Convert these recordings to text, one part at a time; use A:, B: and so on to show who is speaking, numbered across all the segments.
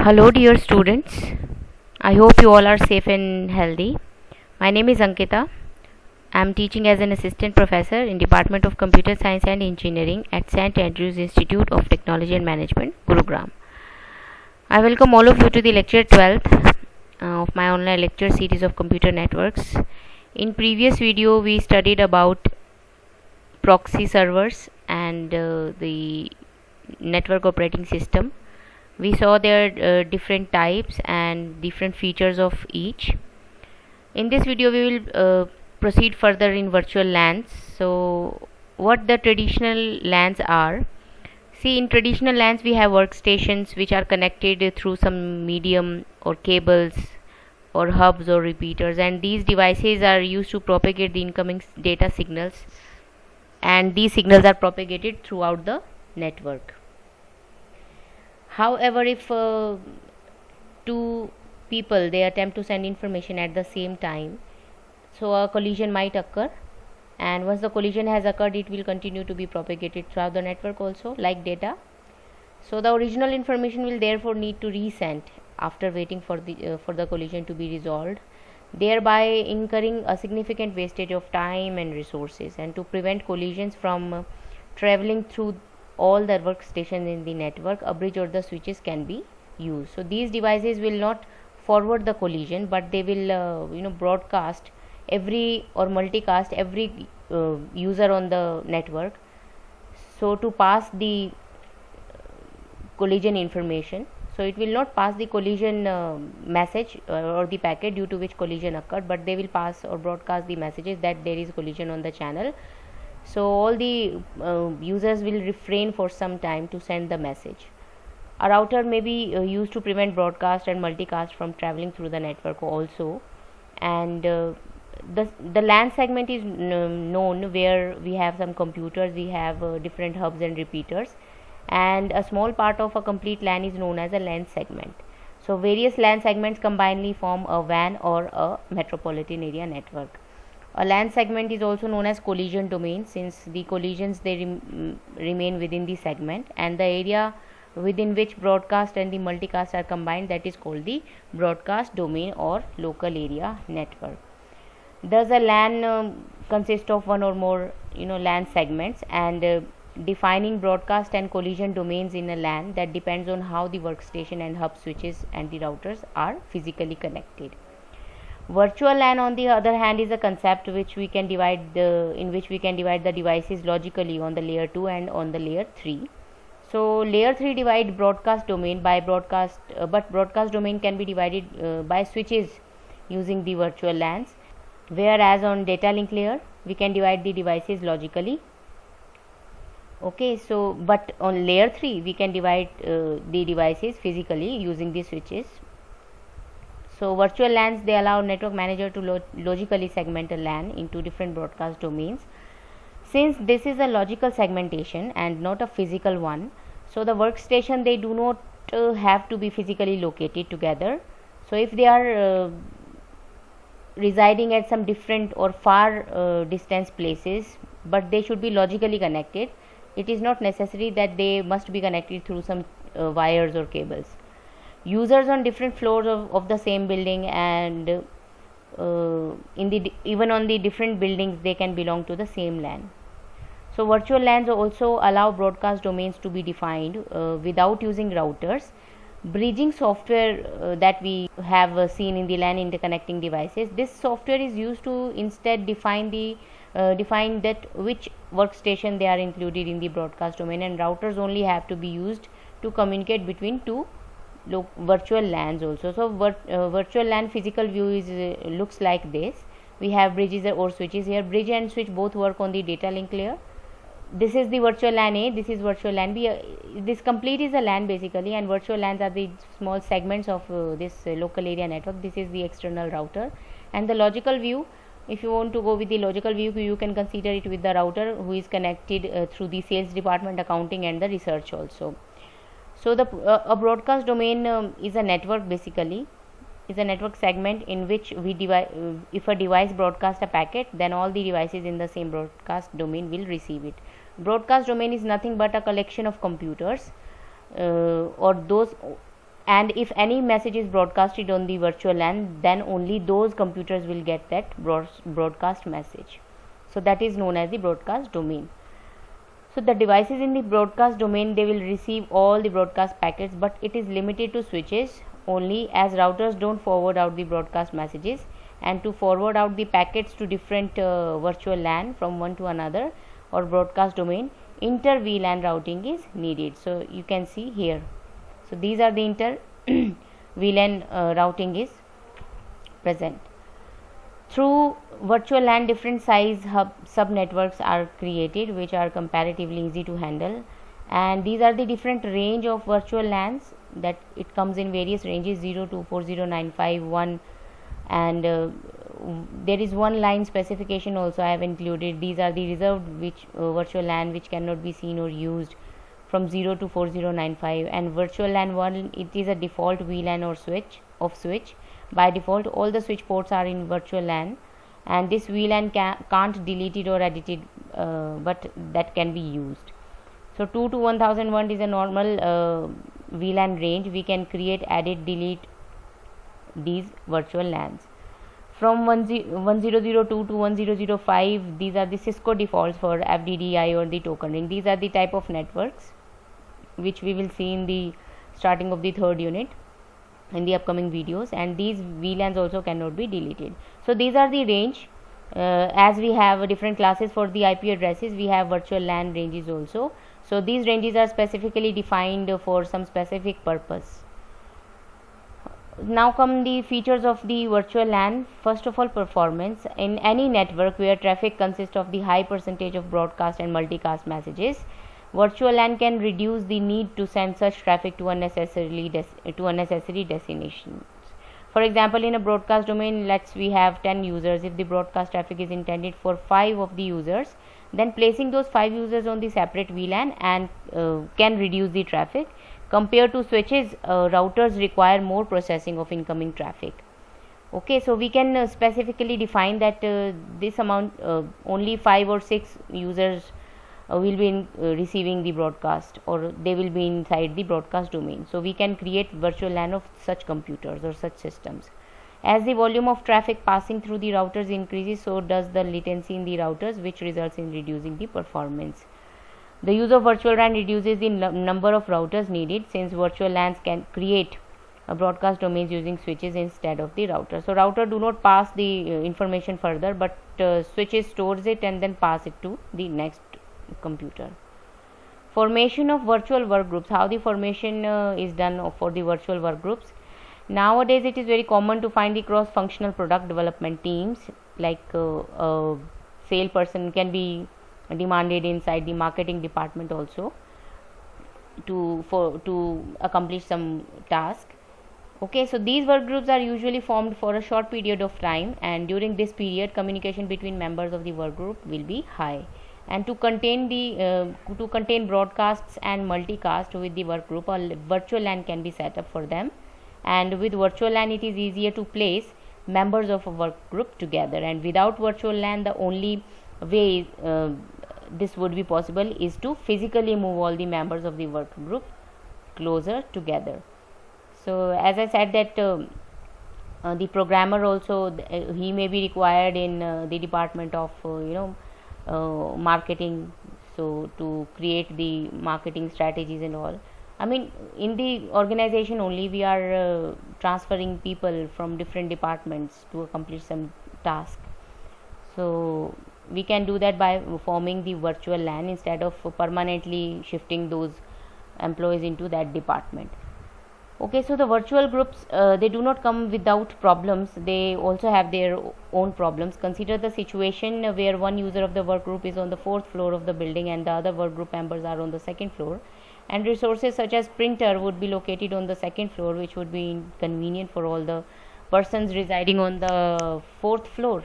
A: Hello, dear students. I hope you all are safe and healthy. My name is Ankita. I am teaching as an assistant professor in Department of Computer Science and Engineering at St. Andrews Institute of Technology and Management, Gurugram. I welcome all of you to the lecture 12th of my online lecture series of computer networks. In previous video, we studied about proxy servers and the network operating system. We saw their different types and different features of each. In this video we will proceed further in virtual LANs. So what the traditional LANs are? See, in traditional LANs we have workstations which are connected through some medium or cables or hubs or repeaters, and these devices are used to propagate the incoming data signals, and these signals are propagated throughout the network. However, if two people they attempt to send information at the same time, so a collision might occur, and once the collision has occurred, it will continue to be propagated throughout the network also like data. So the original information will therefore need to resend after waiting for the collision to be resolved, thereby incurring a significant wastage of time and resources. And to prevent collisions from traveling through all the workstations in the network, a bridge or the switches can be used. So these devices will not forward the collision, but they will broadcast every or multicast every user on the network, so to pass the collision information. So it will not pass the collision message or the packet due to which collision occurred, but they will pass or broadcast the messages that there is collision on the channel. So all the users will refrain for some time to send the message. A router may be used to prevent broadcast and multicast from traveling through the network also. And the LAN segment is known where we have some computers, we have different hubs and repeaters, and a small part of a complete LAN is known as a LAN segment. So various LAN segments combinedly form a WAN or a metropolitan area network. A LAN segment is also known as collision domain, since the collisions they remain within the segment, and the area within which broadcast and the multicast are combined, that is called the broadcast domain or local area network. Thus a LAN consists of one or more LAN segments, and defining broadcast and collision domains in a LAN that depends on how the workstation and hub switches and the routers are physically connected. Virtual LAN, on the other hand, is a concept in which we can divide the devices logically on the layer 2 and on the layer 3. So layer 3 divide broadcast domain by broadcast, but broadcast domain can be divided by switches using the virtual LANs, whereas on data link layer we can divide the devices logically. Okay, so but on layer 3 we can divide the devices physically using the switches. So virtual LANs, they allow network manager to logically segment a LAN into different broadcast domains. Since this is a logical segmentation and not a physical one, so the workstation they do not have to be physically located together. So if they are residing at some different or far distance places, but they should be logically connected, it is not necessary that they must be connected through some wires or cables. Users on different floors of the same building and even on the different buildings, they can belong to the same LAN. So virtual LANs also allow broadcast domains to be defined without using routers. Bridging software that we have seen in the LAN interconnecting devices, this software is used to instead define that which workstation they are included in the broadcast domain, and routers only have to be used to communicate between two virtual LANs also. So virtual LAN physical view is looks like this. We have bridges or switches here. Bridge and switch both work on the data link layer. This is the virtual LAN A, this is virtual LAN B. This complete is a LAN basically, and virtual LANs are the small segments of this local area network. This is the external router, and the logical view, if you want to go with the logical view, you can consider it with the router who is connected through the sales department, accounting and the research also. So a broadcast domain is a network basically, is a network segment in which if a device broadcasts a packet, then all the devices in the same broadcast domain will receive it. Broadcast domain is nothing but a collection of computers or those and if any message is broadcasted on the virtual LAN, then only those computers will get that broadcast message. So that is known as the broadcast domain. So the devices in the broadcast domain, they will receive all the broadcast packets, but it is limited to switches only, as routers don't forward out the broadcast messages, and to forward out the packets to different virtual LAN from one to another or broadcast domain, inter VLAN routing is needed. So you can see here. So these are the inter VLAN routing is present. Through virtual LAN, different size sub networks are created, which are comparatively easy to handle, and these are the different range of virtual LANs, that it comes in various ranges 0240951, and there is one line specification also I have included. These are the reserved virtual LAN which cannot be seen or used from 0 to 4095, and virtual LAN 1, it is a default VLAN or switch. By default, all the switch ports are in virtual LAN, and this VLAN can't delete it or edit it, but that can be used. So 2 to 1001 is a normal VLAN range. We can create, edit, delete these virtual LANs. From 1002 to 1005, these are the Cisco defaults for FDDI or the token ring. These are the type of networks which we will see in the starting of the third unit in the upcoming videos, and these VLANs also cannot be deleted. So these are the range. As we have different classes for the IP addresses, we have virtual LAN ranges also. So these ranges are specifically defined for some specific purpose. Now come the features of the virtual LAN. First of all, performance. In any network where traffic consists of the high percentage of broadcast and multicast messages, virtual LAN can reduce the need to send such traffic to unnecessary destinations. For example, in a broadcast domain, we have 10 users. If the broadcast traffic is intended for 5 of the users, then placing those 5 users on the separate VLAN and can reduce the traffic. Compared to switches, routers require more processing of incoming traffic. Okay, so we can specifically define that this amount, only 5 or 6 users will be receiving the broadcast, or they will be inside the broadcast domain. So we can create virtual LAN of such computers or such systems. As the volume of traffic passing through the routers increases, so does the latency in the routers, which results in reducing the performance. The use of virtual LAN reduces the number of routers needed, since virtual LANs can create broadcast domains using switches instead of the router. So router do not pass the information further, but switches stores it and then pass it to the next computer. Formation of virtual work groups. How the formation is done for the virtual work groups. Nowadays it is very common to find the cross functional product development teams, like a salesperson can be demanded inside the marketing department also to accomplish some task. Okay, so these work groups are usually formed for a short period of time, and during this period communication between members of the work group will be high. And to contain broadcasts and multicast with the work group, a virtual LAN can be set up for them, and with virtual LAN it is easier to place members of a work group together, and without virtual LAN the only way this would be possible is to physically move all the members of the work group closer together. So as I said that the programmer also, he may be required in the department of marketing, so to create the marketing strategies and all. I mean, in the organization only we are transferring people from different departments to accomplish some task. So we can do that by forming the virtual LAN instead of permanently shifting those employees into that department. Okay, so the virtual groups, they do not come without problems. They also have their own problems. Consider the situation where one user of the work group is on the 4th floor of the building and the other work group members are on the 2nd floor, and resources such as printer would be located on the 2nd floor, which would be inconvenient for all the persons residing on the 4th floor.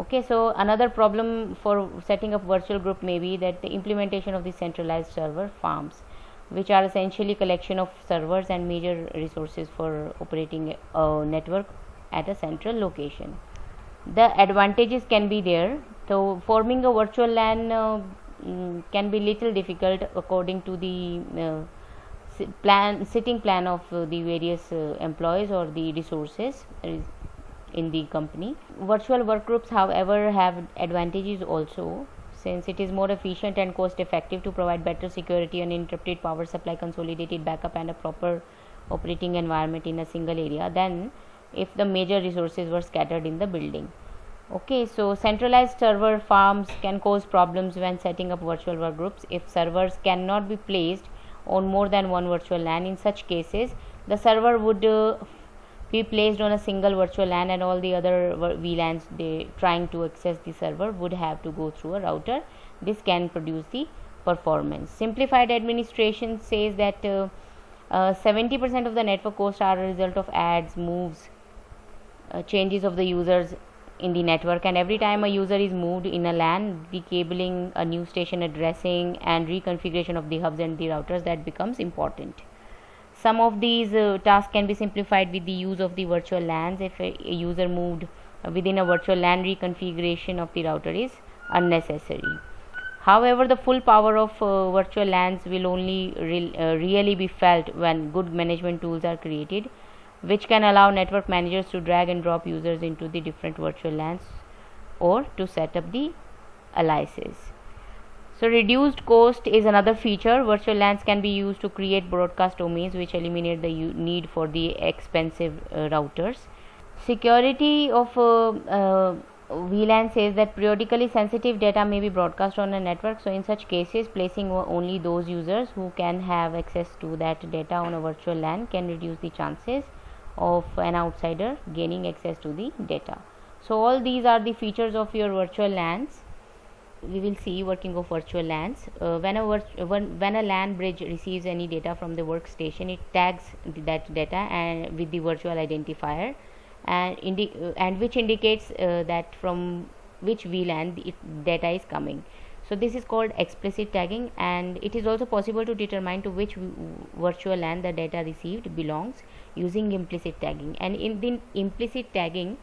A: Okay, so another problem for setting up virtual group may be that the implementation of the centralized server farms, which are essentially collection of servers and major resources for operating a network at a central location. The advantages can be there. So forming a virtual LAN can be little difficult according to the sitting plan of the various employees or the resources in the company. Virtual work groups, however, have advantages also, since it is more efficient and cost effective to provide better security, uninterrupted power supply, consolidated backup, and a proper operating environment in a single area than if the major resources were scattered in the building. Okay, so centralized server farms can cause problems when setting up virtual work groups. If servers cannot be placed on more than one virtual LAN, in such cases the server would be placed on a single virtual LAN, and all the other VLANs they trying to access the server would have to go through a router. This can produce the performance. Simplified administration says that 70% of the network costs are a result of adds, moves, changes of the users in the network, and every time a user is moved in a LAN, the cabling, a new station addressing, and reconfiguration of the hubs and the routers, that becomes important. Some of these tasks can be simplified with the use of the virtual LANs. If a user moved within a virtual LAN, reconfiguration of the router is unnecessary. However, the full power of virtual LANs will only really be felt when good management tools are created, which can allow network managers to drag and drop users into the different virtual LANs or to set up the aliases. So reduced cost is another feature. Virtual LANs can be used to create broadcast domains, which eliminate the need for the expensive routers. Security of VLAN says that periodically sensitive data may be broadcast on a network. So in such cases, placing only those users who can have access to that data on a virtual LAN can reduce the chances of an outsider gaining access to the data. So all these are the features of your virtual LANs. We will see working of virtual LANs. When a LAN bridge receives any data from the workstation, it tags that data and with the virtual identifier, and which indicates that from which VLAN the data is coming. So this is called explicit tagging, and it is also possible to determine to which virtual LAN the data received belongs using implicit tagging. And in the implicit tagging,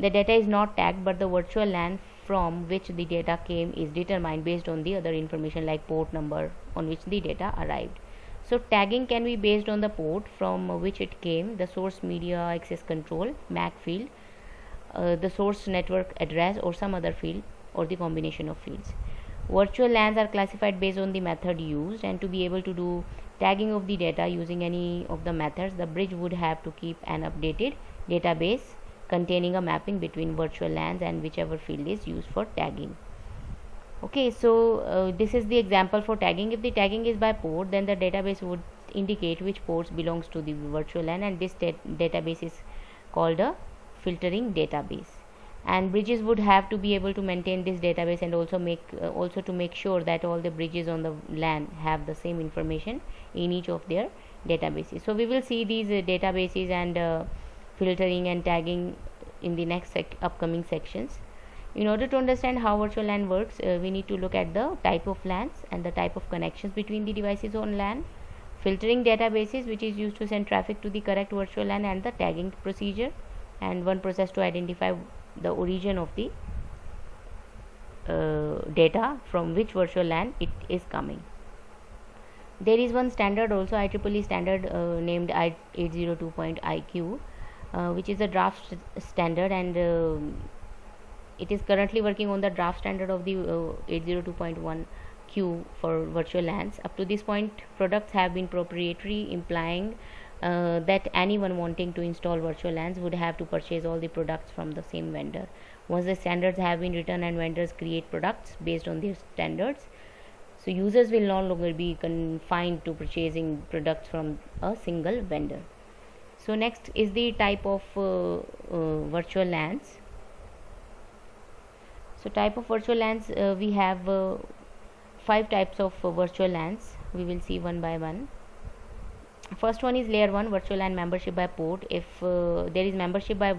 A: the data is not tagged, but the virtual LAN from which the data came is determined based on the other information like port number on which the data arrived. So tagging can be based on the port from which it came, the source media access control MAC field, the source network address, or some other field, or the combination of fields. Virtual LANs are classified based on the method used, and to be able to do tagging of the data using any of the methods, the bridge would have to keep an updated database containing a mapping between virtual LANs and whichever field is used for tagging. Okay, so this is the example for tagging. If the tagging is by port, then the database would indicate which ports belongs to the virtual LAN, and this database is called a filtering database. And bridges would have to be able to maintain this database, and also to make sure that all the bridges on the LAN have the same information in each of their databases. So we will see these databases and filtering and tagging in the next upcoming sections. In order to understand how virtual LAN works, we need to look at the type of LANs and the type of connections between the devices on LAN, filtering databases, which is used to send traffic to the correct virtual LAN, and the tagging procedure, and one process to identify the origin of the data from which virtual LAN it is coming. There is one standard also, IEEE standard named 802.IQ, which is a draft standard, and it is currently working on the draft standard of the 802.1Q for virtual LANs. Up to this point, products have been proprietary, implying that anyone wanting to install virtual LANs would have to purchase all the products from the same vendor. Once the standards have been written and vendors create products based on these standards, so users will no longer be confined to purchasing products from a single vendor. So next is the type of virtual LANs. So type of virtual LANs, we have 5 types of virtual LANs. We will see one by one. First one is layer 1, virtual LAN membership by port. If there is membership by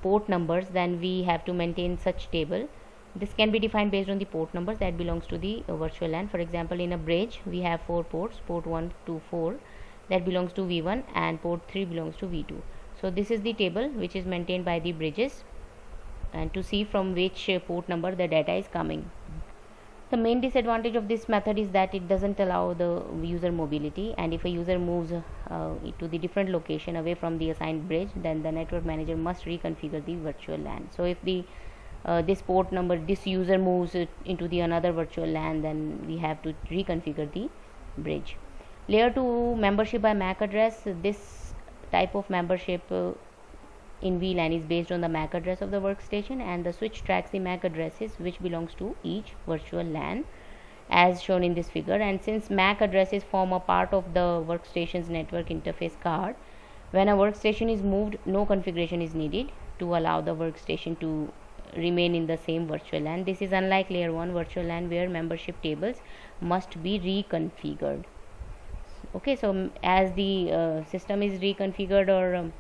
A: port numbers, then we have to maintain such table. This can be defined based on the port numbers that belongs to the virtual LAN. For example, in a bridge we have 4 ports, port 1 to 4 that belongs to V1, and port 3 belongs to V2. So this is the table which is maintained by the bridges, and to see from which port number the data is coming. The main disadvantage of this method is that it doesn't allow the user mobility, and if a user moves to the different location away from the assigned bridge, then the network manager must reconfigure the virtual LAN. So if the this port number, this user moves into the another virtual LAN, then we have to reconfigure the bridge. Layer 2 membership by MAC address. This type of membership in VLAN is based on the MAC address of the workstation, and the switch tracks the MAC addresses which belongs to each virtual LAN as shown in this figure. And since MAC addresses form a part of the workstation's network interface card, when a workstation is moved, no configuration is needed to allow the workstation to remain in the same virtual LAN. This is unlike layer 1 virtual LAN where membership tables must be reconfigured. Okay, so as the system is reconfigured or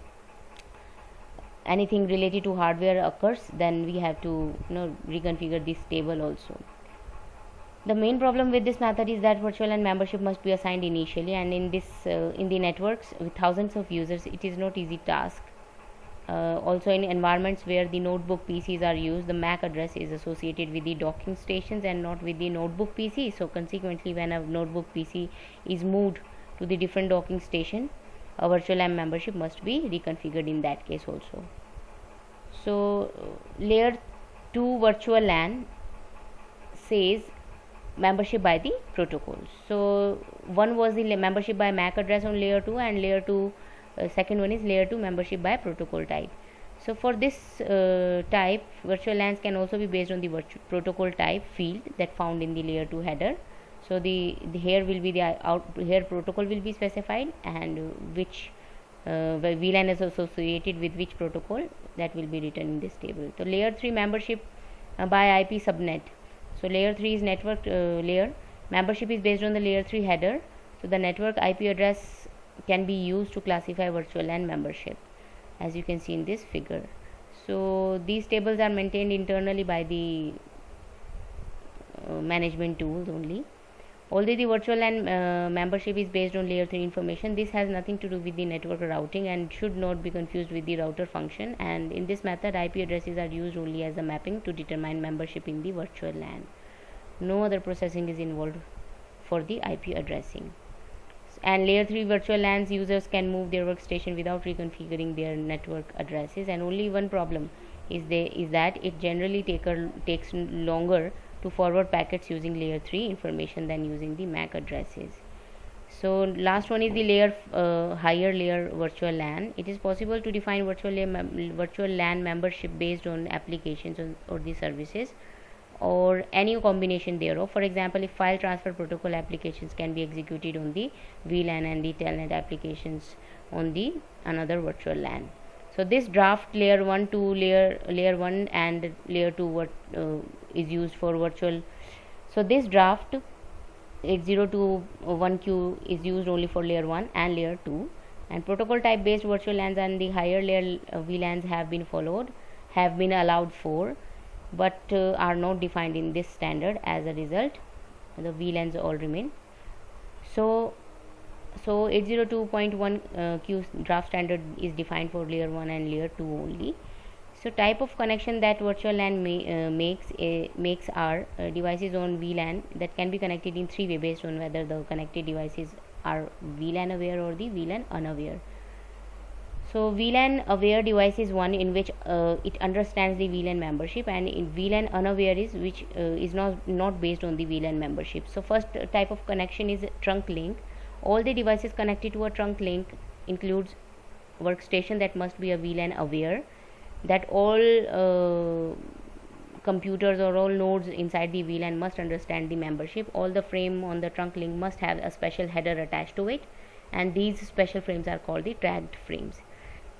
A: anything related to hardware occurs, then we have to reconfigure this table also. The main problem with this method is that virtual LAN membership must be assigned initially, and in the networks with thousands of users, it is not easy task. Also in environments where the notebook PCs are used, the MAC address is associated with the docking stations and not with the notebook PC. So consequently, when a notebook PC is moved to the different docking station, a virtual LAN membership must be reconfigured in that case also. So layer 2 virtual LAN says membership by the protocol. So one was the membership by MAC address on layer 2, and layer 2 second one is layer 2 membership by protocol type. So for this type, virtual LANs can also be based on the protocol type field that found in the layer 2 header. So the here will be the here protocol will be specified, and which VLAN is associated with which protocol, that will be written in this table. So layer 3 membership by IP subnet. So layer 3 is network layer. Membership is based on the layer 3 header. So the network IP address can be used to classify virtual LAN membership, as you can see in this figure. So these tables are maintained internally by the management tools only. Although the virtual LAN membership is based on layer 3 information, this has nothing to do with the network routing and should not be confused with the router function. And in this method, IP addresses are used only as a mapping to determine membership in the virtual LAN. No other processing is involved for the IP addressing. And layer 3 virtual LANs users can move their workstation without reconfiguring their network addresses, and only one problem is that it generally takes longer to forward packets using layer 3 information than using the MAC addresses. So last one is the layer higher layer virtual LAN. It is possible to define virtual LAN membership based on applications or the services, or any combination thereof. For example, if file transfer protocol applications can be executed on the VLAN and the telnet applications on the another virtual LAN. So this draft layer 1 to layer 1 and layer 2 is used for virtual. So this draft 8021Q is used only for layer 1 and layer 2, and protocol type based virtual LANs and the higher layer VLANs have been allowed for, but are not defined in this standard. As a result, the VLANs all remain. So 802.1 Q draft standard is defined for layer 1 and layer 2 only. So type of connection that virtual LAN makes are devices on VLAN that can be connected in 3 ways based on whether the connected devices are VLAN aware or the VLAN unaware. So VLAN aware device is one in which it understands the VLAN membership, and in VLAN unaware is which is not based on the VLAN membership. So first type of connection is trunk link. All the devices connected to a trunk link includes workstation that must be a VLAN aware, that all computers or all nodes inside the VLAN must understand the membership. All the frame on the trunk link must have a special header attached to it, and these special frames are called the tagged frames.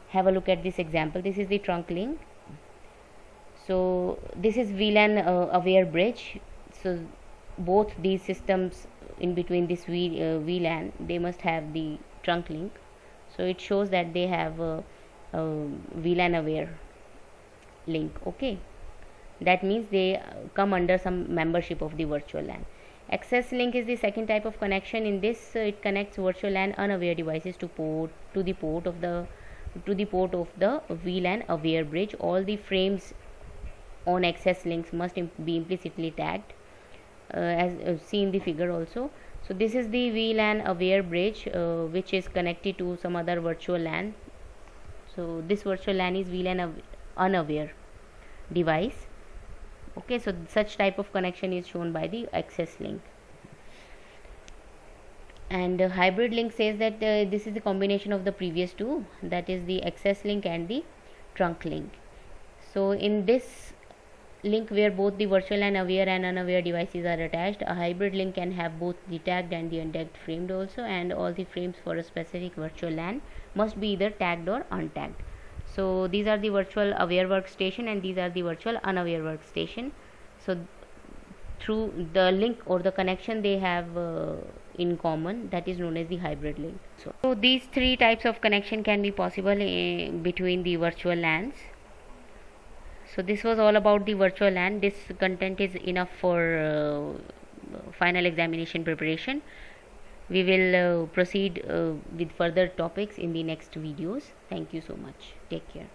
A: Have a look at this example. This is the trunk link. So this is VLAN aware bridge. So both these systems in between this VLAN, they must have the trunk link. So it shows that they have a VLAN aware link. Okay, that means they come under some membership of the virtual LAN. Access link is the second type of connection. In this, it connects virtual LAN unaware devices to the port of the VLAN aware bridge. All the frames on access links must be implicitly tagged. as seen the figure also. So this is the VLAN aware bridge which is connected to some other virtual LAN. So this virtual LAN is VLAN unaware device. Okay, so such type of connection is shown by the access link. And hybrid link says that this is the combination of the previous two, that is the access link and the trunk link. So in this link where both the virtual and aware and unaware devices are attached, a hybrid link can have both the tagged and the untagged framed also, and all the frames for a specific virtual LAN must be either tagged or untagged. So these are the virtual aware workstation and these are the virtual unaware workstation. So through the link or the connection they have in common, that is known as the hybrid link. So these three types of connection can be possible between the virtual LANs. So this was all about the virtual LAN. This content is enough for final examination preparation. We will proceed with further topics in the next videos. Thank you so much. Take care.